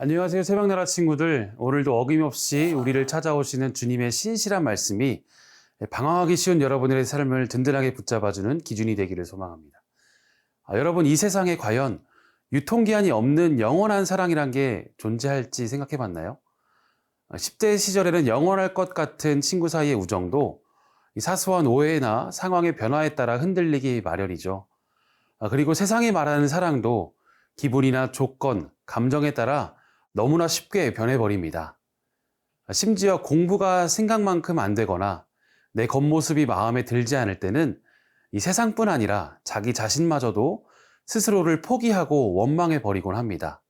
안녕하세요, 새벽나라 친구들. 오늘도 어김없이 우리를 찾아오시는 주님의 신실한 말씀이 방황하기 쉬운 여러분의 삶을 든든하게 붙잡아주는 기준이 되기를 소망합니다. 여러분, 이 세상에 과연 유통기한이 없는 영원한 사랑이란 게 존재할지 생각해 봤나요? 10대 시절에는 영원할 것 같은 친구 사이의 우정도 이 사소한 오해나 상황의 변화에 따라 흔들리기 마련이죠. 그리고 세상이 말하는 사랑도 기분이나 조건, 감정에 따라 너무나 쉽게 변해버립니다. 심지어 공부가 생각만큼 안 되거나 내 겉모습이 마음에 들지 않을 때는 이 세상뿐 아니라 자기 자신마저도 스스로를 포기하고 원망해버리곤 합니다.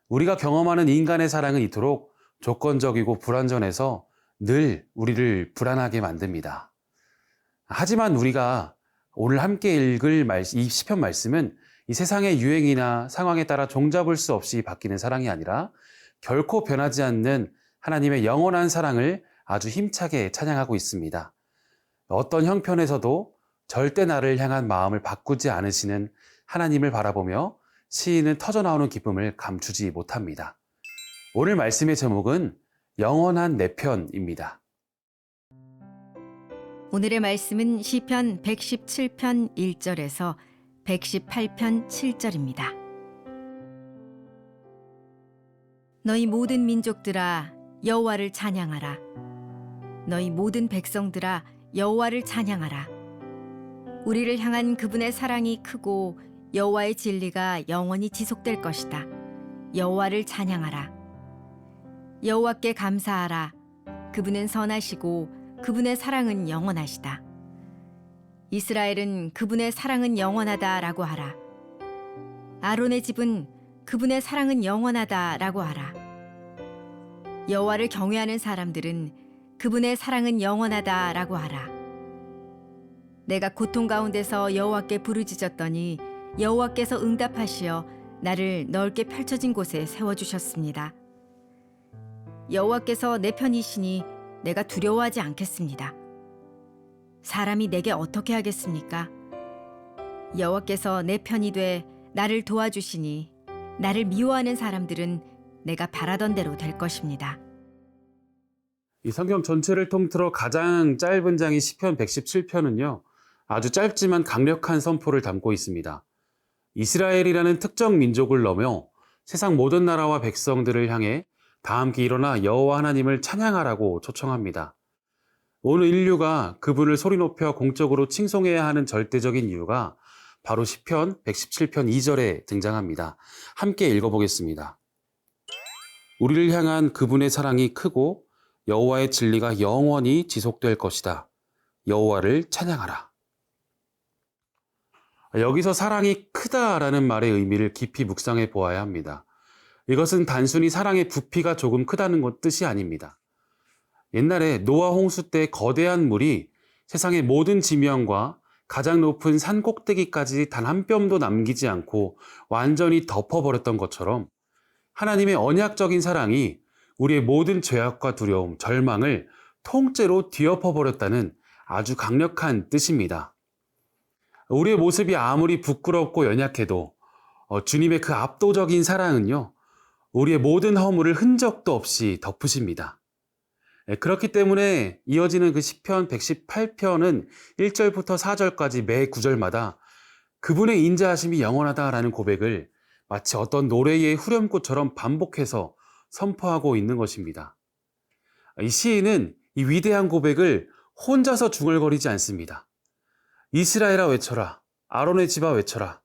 우리가 경험하는 인간의 사랑은 이토록 조건적이고 불완전해서 늘 우리를 불안하게 만듭니다. 하지만 우리가 오늘 함께 읽을 이 시편 말씀은 이 세상의 유행이나 상황에 따라 종잡을 수 없이 바뀌는 사랑이 아니라 결코 변하지 않는 하나님의 영원한 사랑을 아주 힘차게 찬양하고 있습니다. 어떤 형편에서도 절대 나를 향한 마음을 바꾸지 않으시는 하나님을 바라보며 시인은 터져나오는 기쁨을 감추지 못합니다. 오늘 말씀의 제목은 영원한 내 편입니다. 오늘의 말씀은 시편 117편 1절에서 118편 7절입니다. 너희 모든 민족들아 여호와를 찬양하라. 너희 모든 백성들아 여호와를 찬양하라. 우리를 향한 그분의 사랑이 크고 여호와의 진리가 영원히 지속될 것이다. 여호와를 찬양하라. 여호와께 감사하라. 그분은 선하시고 그분의 사랑은 영원하시다. 이스라엘은 그분의 사랑은 영원하다라고 하라. 아론의 집은 그분의 사랑은 영원하다라고 하라. 여호와를 경외하는 사람들은 그분의 사랑은 영원하다라고 하라. 내가 고통 가운데서 여호와께 부르짖었더니 여호와께서 응답하시어 나를 넓게 펼쳐진 곳에 세워주셨습니다. 여호와께서 내 편이시니 내가 두려워하지 않겠습니다. 사람이 내게 어떻게 하겠습니까? 여호와께서 내 편이 돼 나를 도와주시니 나를 미워하는 사람들은 내가 바라던 대로 될 것입니다. 이 성경 전체를 통틀어 가장 짧은 장이 시편 117편은요. 아주 짧지만 강력한 선포를 담고 있습니다. 이스라엘이라는 특정 민족을 넘어 세상 모든 나라와 백성들을 향해 다 함께 일어나 여호와 하나님을 찬양하라고 초청합니다. 온 인류가 그분을 소리 높여 공적으로 칭송해야 하는 절대적인 이유가 바로 시편 117편 2절에 등장합니다. 함께 읽어보겠습니다. 우리를 향한 그분의 사랑이 크고 여호와의 진리가 영원히 지속될 것이다. 여호와를 찬양하라. 여기서 사랑이 크다라는 말의 의미를 깊이 묵상해 보아야 합니다. 이것은 단순히 사랑의 부피가 조금 크다는 것 뜻이 아닙니다. 옛날에 노아 홍수 때 거대한 물이 세상의 모든 지면과 가장 높은 산 꼭대기까지 단 한 뼘도 남기지 않고 완전히 덮어버렸던 것처럼 하나님의 언약적인 사랑이 우리의 모든 죄악과 두려움, 절망을 통째로 뒤엎어버렸다는 아주 강력한 뜻입니다. 우리의 모습이 아무리 부끄럽고 연약해도 주님의 그 압도적인 사랑은요, 우리의 모든 허물을 흔적도 없이 덮으십니다. 그렇기 때문에 이어지는 그 시편 118편은 1절부터 4절까지 매 구절마다 그분의 인자하심이 영원하다라는 고백을 마치 어떤 노래의 후렴구처럼 반복해서 선포하고 있는 것입니다. 이 시인은 이 위대한 고백을 혼자서 중얼거리지 않습니다. 이스라엘아 외쳐라, 아론의 집아 외쳐라,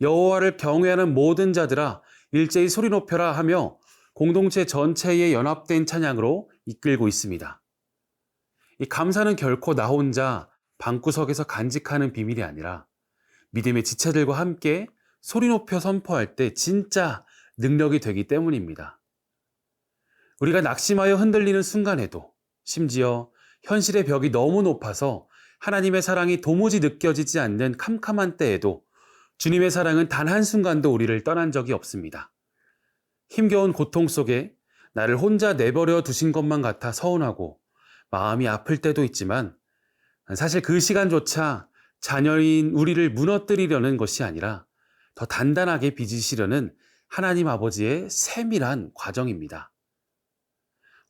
여호와를 경외하는 모든 자들아 일제히 소리 높여라 하며 공동체 전체의 연합된 찬양으로 이끌고 있습니다. 이 감사는 결코 나 혼자 방구석에서 간직하는 비밀이 아니라 믿음의 지체들과 함께 소리 높여 선포할 때 진짜 능력이 되기 때문입니다. 우리가 낙심하여 흔들리는 순간에도, 심지어 현실의 벽이 너무 높아서 하나님의 사랑이 도무지 느껴지지 않는 캄캄한 때에도 주님의 사랑은 단 한순간도 우리를 떠난 적이 없습니다. 힘겨운 고통 속에 나를 혼자 내버려 두신 것만 같아 서운하고 마음이 아플 때도 있지만 사실 그 시간조차 자녀인 우리를 무너뜨리려는 것이 아니라 더 단단하게 빚으시려는 하나님 아버지의 세밀한 과정입니다.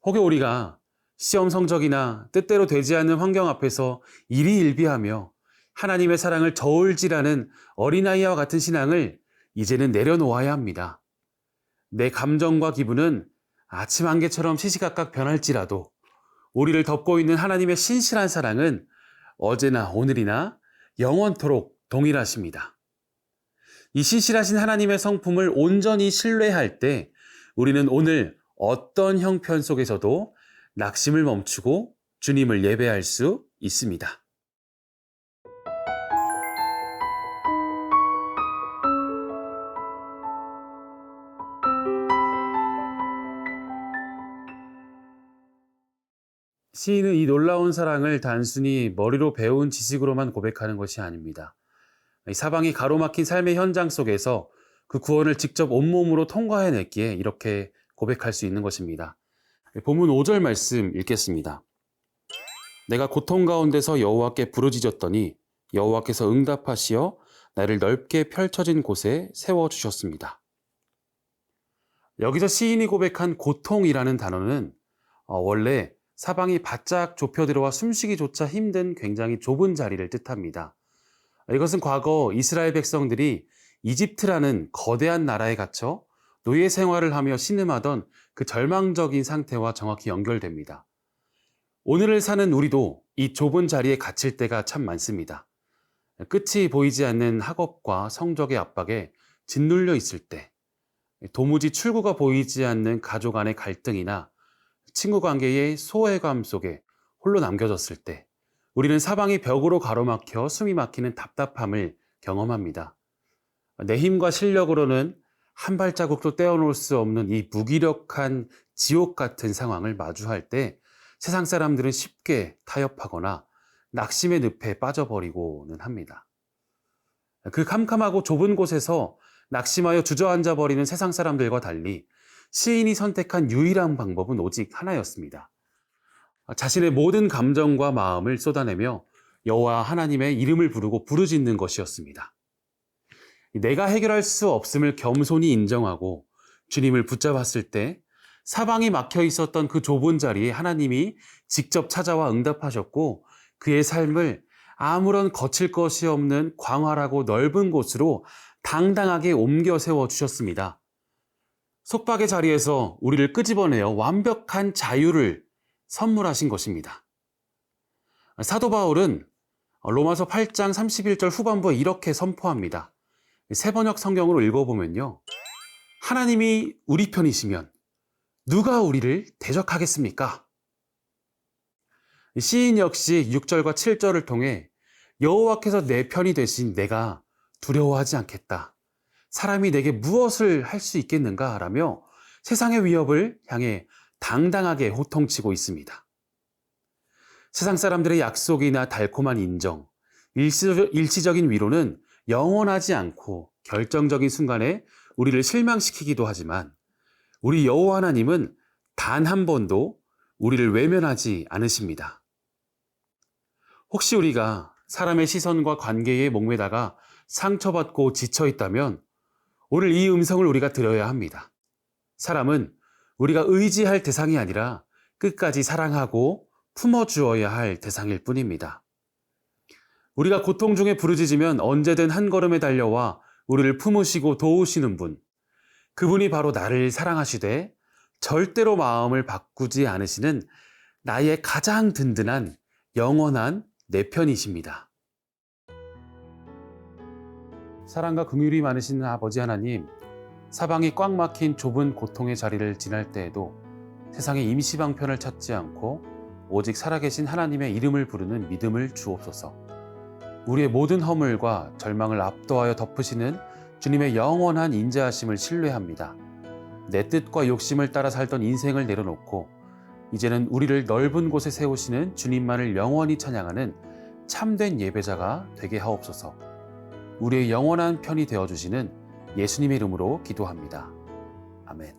혹여 우리가 시험 성적이나 뜻대로 되지 않는 환경 앞에서 일희일비하며 하나님의 사랑을 저울질하는 어린아이와 같은 신앙을 이제는 내려놓아야 합니다. 내 감정과 기분은 아침 안개처럼 시시각각 변할지라도 우리를 덮고 있는 하나님의 신실한 사랑은 어제나 오늘이나 영원토록 동일하십니다. 이 신실하신 하나님의 성품을 온전히 신뢰할 때 우리는 오늘 어떤 형편 속에서도 낙심을 멈추고 주님을 예배할 수 있습니다. 시인은 이 놀라운 사랑을 단순히 머리로 배운 지식으로만 고백하는 것이 아닙니다. 이 사방이 가로막힌 삶의 현장 속에서 그 구원을 직접 온몸으로 통과해냈기에 이렇게 고백할 수 있는 것입니다. 본문 5절 말씀 읽겠습니다. 내가 고통 가운데서 여호와께 부르짖었더니 여호와께서 응답하시어 나를 넓게 펼쳐진 곳에 세워주셨습니다. 여기서 시인이 고백한 고통이라는 단어는 원래 사방이 바짝 좁혀 들어와 숨쉬기조차 힘든 굉장히 좁은 자리를 뜻합니다. 이것은 과거 이스라엘 백성들이 이집트라는 거대한 나라에 갇혀 노예 생활을 하며 신음하던 그 절망적인 상태와 정확히 연결됩니다. 오늘을 사는 우리도 이 좁은 자리에 갇힐 때가 참 많습니다. 끝이 보이지 않는 학업과 성적의 압박에 짓눌려 있을 때, 도무지 출구가 보이지 않는 가족 간의 갈등이나 친구 관계의 소외감 속에 홀로 남겨졌을 때 우리는 사방이 벽으로 가로막혀 숨이 막히는 답답함을 경험합니다. 내 힘과 실력으로는 한 발자국도 떼어놓을 수 없는 이 무기력한 지옥 같은 상황을 마주할 때 세상 사람들은 쉽게 타협하거나 낙심의 늪에 빠져버리고는 합니다. 그 캄캄하고 좁은 곳에서 낙심하여 주저앉아 버리는 세상 사람들과 달리 시인이 선택한 유일한 방법은 오직 하나였습니다. 자신의 모든 감정과 마음을 쏟아내며 여호와 하나님의 이름을 부르고 부르짖는 것이었습니다. 내가 해결할 수 없음을 겸손히 인정하고 주님을 붙잡았을 때 사방이 막혀 있었던 그 좁은 자리에 하나님이 직접 찾아와 응답하셨고 그의 삶을 아무런 거칠 것이 없는 광활하고 넓은 곳으로 당당하게 옮겨 세워 주셨습니다. 속박의 자리에서 우리를 끄집어내어 완벽한 자유를 선물하신 것입니다. 사도 바울은 로마서 8장 31절 후반부에 이렇게 선포합니다. 새번역 성경으로 읽어보면요. 하나님이 우리 편이시면 누가 우리를 대적하겠습니까? 시인 역시 6절과 7절을 통해 여호와께서 내 편이 되신 내가 두려워하지 않겠다. 사람이 내게 무엇을 할 수 있겠는가? 라며 세상의 위협을 향해 당당하게 호통치고 있습니다. 세상 사람들의 약속이나 달콤한 인정, 일시적인 위로는 영원하지 않고 결정적인 순간에 우리를 실망시키기도 하지만 우리 여호와 하나님은 단 한 번도 우리를 외면하지 않으십니다. 혹시 우리가 사람의 시선과 관계에 목매다가 상처받고 지쳐 있다면 오늘 이 음성을 우리가 들어야 합니다. 사람은 우리가 의지할 대상이 아니라 끝까지 사랑하고 품어주어야 할 대상일 뿐입니다. 우리가 고통 중에 부르짖으면 언제든 한 걸음에 달려와 우리를 품으시고 도우시는 분, 그분이 바로 나를 사랑하시되 절대로 마음을 바꾸지 않으시는 나의 가장 든든한 영원한 내 편이십니다. 사랑과 긍휼이 많으신 아버지 하나님, 사방이 꽉 막힌 좁은 고통의 자리를 지날 때에도 세상의 임시방편을 찾지 않고 오직 살아계신 하나님의 이름을 부르는 믿음을 주옵소서. 우리의 모든 허물과 절망을 압도하여 덮으시는 주님의 영원한 인자하심을 신뢰합니다. 내 뜻과 욕심을 따라 살던 인생을 내려놓고 이제는 우리를 넓은 곳에 세우시는 주님만을 영원히 찬양하는 참된 예배자가 되게 하옵소서. 우리의 영원한 편이 되어주시는 예수님의 이름으로 기도합니다. 아멘.